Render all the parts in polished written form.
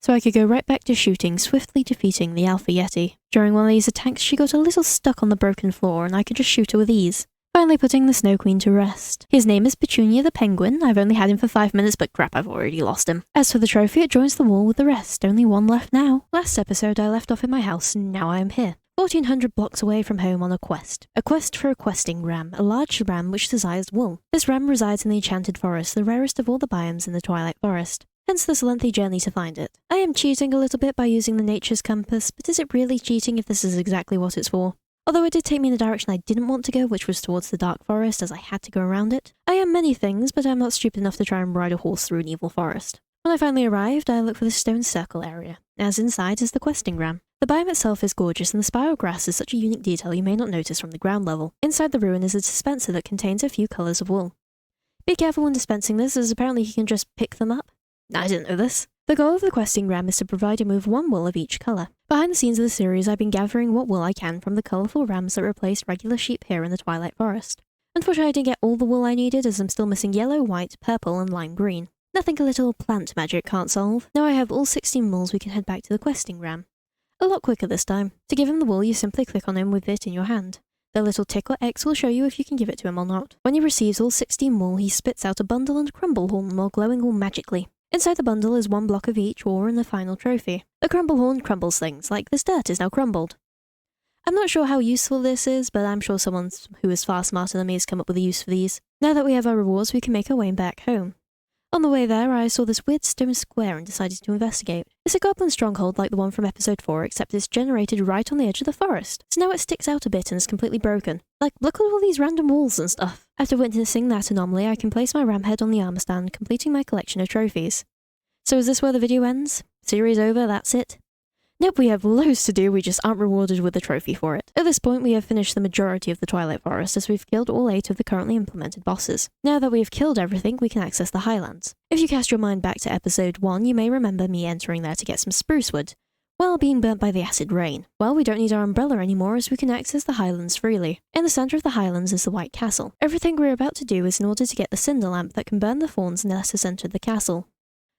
so I could go right back to shooting, swiftly defeating the Alpha Yeti. During one of these attacks, she got a little stuck on the broken floor, and I could just shoot her with ease, finally putting the Snow Queen to rest. His name is Petunia the Penguin. I've only had him for 5 minutes, but crap, I've already lost him. As for the trophy, it joins the wall with the rest. Only one left now. Last episode, I left off in my house, and now I am here. 1400 blocks away from home on a quest. A quest for a questing ram, a large ram which desires wool. This ram resides in the Enchanted Forest, the rarest of all the biomes in the Twilight Forest. Hence this lengthy journey to find it. I am cheating a little bit by using the Nature's Compass, but is it really cheating if this is exactly what it's for? Although it did take me in the direction I didn't want to go, which was towards the Dark Forest, as I had to go around it. I am many things, but I'm not stupid enough to try and ride a horse through an evil forest. When I finally arrived, I looked for the stone circle area, as inside is the questing ram. The biome itself is gorgeous, and the spiral grass is such a unique detail you may not notice from the ground level. Inside the ruin is a dispenser that contains a few colours of wool. Be careful when dispensing this, as apparently you can just pick them up. I didn't know this. The goal of the questing ram is to provide him with one wool of each colour. Behind the scenes of the series, I've been gathering what wool I can from the colourful rams that replaced regular sheep here in the Twilight Forest. Unfortunately, I didn't get all the wool I needed, as I'm still missing yellow, white, purple, and lime green. Nothing a little plant magic can't solve. Now I have all 16 wools, we can head back to the questing ram. A lot quicker this time. To give him the wool, you simply click on him with it in your hand. The little tick or X will show you if you can give it to him or not. When he receives all 16 wool, he spits out a bundle and crumble horn while glowing all magically. Inside the bundle is one block of each ore and the final trophy. The crumble horn crumbles things, like this dirt is now crumbled. I'm not sure how useful this is, but I'm sure someone who is far smarter than me has come up with a use for these. Now that we have our rewards, we can make our way back home. On the way there, I saw this weird stone square and decided to investigate. It's a goblin stronghold like the one from episode 4, except it's generated right on the edge of the forest. So now it sticks out a bit and is completely broken. Like, look at all these random walls and stuff. After witnessing that anomaly, I can place my ram head on the armor stand, completing my collection of trophies. So is this where the video ends? Series over, that's it? Nope, we have loads to do, we just aren't rewarded with a trophy for it. At this point, we have finished the majority of the Twilight Forest, as we've killed all 8 of the currently implemented bosses. Now that we have killed everything, we can access the Highlands. If you cast your mind back to episode 1, you may remember me entering there to get some spruce wood, while being burnt by the acid rain. Well, we don't need our umbrella anymore, as we can access the Highlands freely. In the centre of the Highlands is the White Castle. Everything we're about to do is in order to get the cinder lamp that can burn the thorns and let us enter the castle.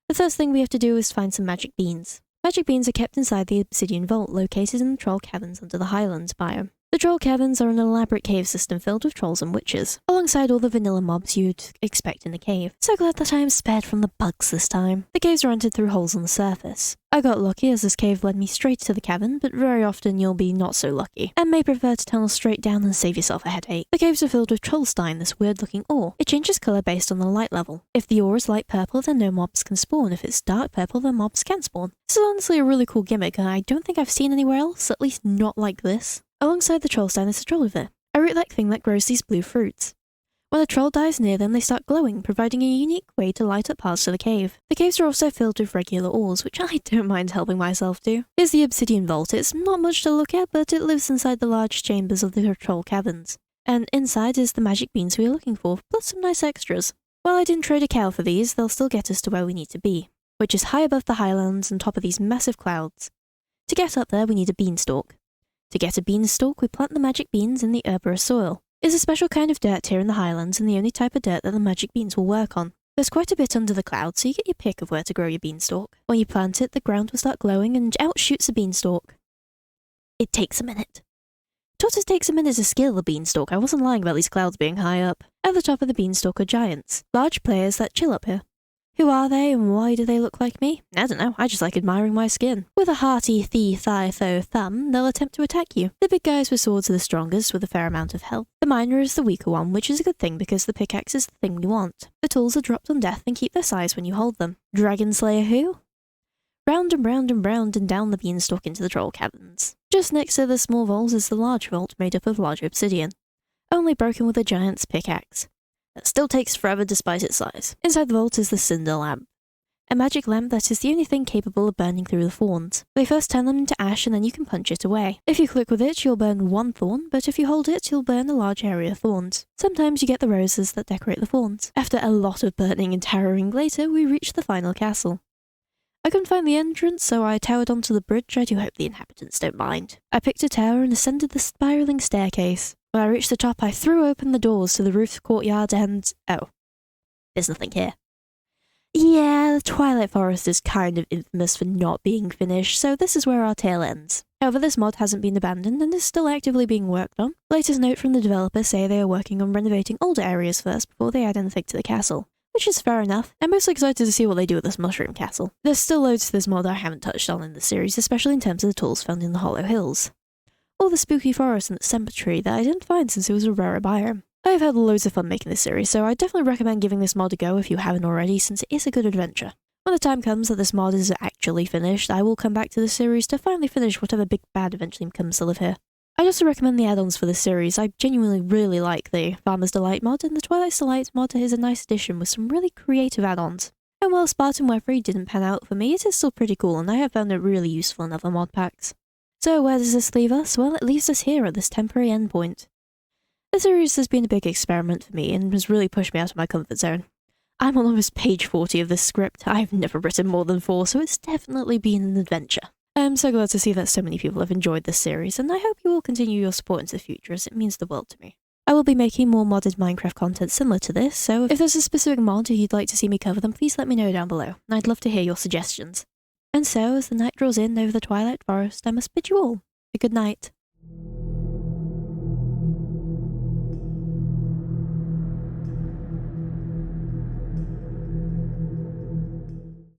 The first thing we have to do is find some magic beans. Magic beans are kept inside the obsidian vault located in the troll caverns under the Highlands biome. The troll caverns are an elaborate cave system filled with trolls and witches, alongside all the vanilla mobs you'd expect in a cave. So glad that I am spared from the bugs this time. The caves are entered through holes on the surface. I got lucky as this cave led me straight to the cavern, but very often you'll be not so lucky, and may prefer to tunnel straight down and save yourself a headache. The caves are filled with trollstein, this weird looking ore. It changes colour based on the light level. If the ore is light purple, then no mobs can spawn. If it's dark purple, then mobs can spawn. This is honestly a really cool gimmick, and I don't think I've seen anywhere else, at least not like this. Alongside the trollstein is a trolliver, a root-like thing that grows these blue fruits. When a troll dies near them, they start glowing, providing a unique way to light up paths to the cave. The caves are also filled with regular ores, which I don't mind helping myself to. Here's the obsidian vault. It's not much to look at, but it lives inside the large chambers of the troll caverns. And inside is the magic beans we are looking for, plus some nice extras. While I didn't trade a cow for these, they'll still get us to where we need to be, which is high above the Highlands on top of these massive clouds. To get up there, we need a beanstalk. To get a beanstalk, we plant the magic beans in the herbaceous soil. It's a special kind of dirt here in the Highlands, and the only type of dirt that the magic beans will work on. There's quite a bit under the clouds, so you get your pick of where to grow your beanstalk. When you plant it, the ground will start glowing, and out shoots a beanstalk. It takes a minute. It takes a minute to scale the beanstalk. I wasn't lying about these clouds being high up. At the top of the beanstalk are giants, large players that chill up here. Who are they, and why do they look like me? I don't know, I just like admiring my skin. With a hearty Fi Fo Thum, they'll attempt to attack you. The big guys with swords are the strongest, with a fair amount of health. The miner is the weaker one, which is a good thing because the pickaxe is the thing we want. The tools are dropped on death and keep their size when you hold them. Dragon Slayer who? Round and round and round and down the beanstalk into the troll caverns. Just next to the small vault is the large vault made up of large obsidian, only broken with a giant's pickaxe. That still takes forever despite its size. Inside the vault is the cinder lamp, a magic lamp that is the only thing capable of burning through the thorns. They first turn them into ash and then you can punch it away. If you click with it, you'll burn one thorn, but if you hold it, you'll burn a large area of thorns. Sometimes you get the roses that decorate the thorns. After a lot of burning and tarrowing later, we reach the final castle. I couldn't find the entrance, so I towered onto the bridge. I do hope the inhabitants don't mind. I picked a tower and ascended the spiralling staircase. When I reached the top, I threw open the doors to the roof courtyard and... oh, there's nothing here. Yeah, the Twilight Forest is kind of infamous for not being finished, so this is where our tale ends. However, this mod hasn't been abandoned and is still actively being worked on. Latest note from the developers say they are working on renovating older areas first before they add anything to the castle. Which is fair enough. I'm most excited to see what they do with this mushroom castle. There's still loads to this mod I haven't touched on in the series, especially in terms of the tools found in the Hollow Hills. Or the spooky forest and the cemetery that I didn't find since it was a rarer biome. I've had loads of fun making this series, so I definitely recommend giving this mod a go if you haven't already, since it is a good adventure. When the time comes that this mod is actually finished, I will come back to this series to finally finish whatever big bad eventually comes to live here. I'd also recommend the add-ons for this series. I genuinely really like the Farmer's Delight mod, and the Twilight Delight mod is a nice addition with some really creative add-ons. And while Spartan Weaponry didn't pan out for me, it is still pretty cool, and I have found it really useful in other mod packs. So where does this leave us? Well, it leaves us here at this temporary endpoint. The series has been a big experiment for me and has really pushed me out of my comfort zone. I'm on almost page 40 of this script. I've never written more than 4, so it's definitely been an adventure. I'm so glad to see that so many people have enjoyed this series, and I hope you will continue your support into the future as it means the world to me. I will be making more modded Minecraft content similar to this, so if there's a specific mod you'd like to see me cover, then please let me know down below, and I'd love to hear your suggestions. And so, as the night draws in over the Twilight Forest, I must bid you all a good night.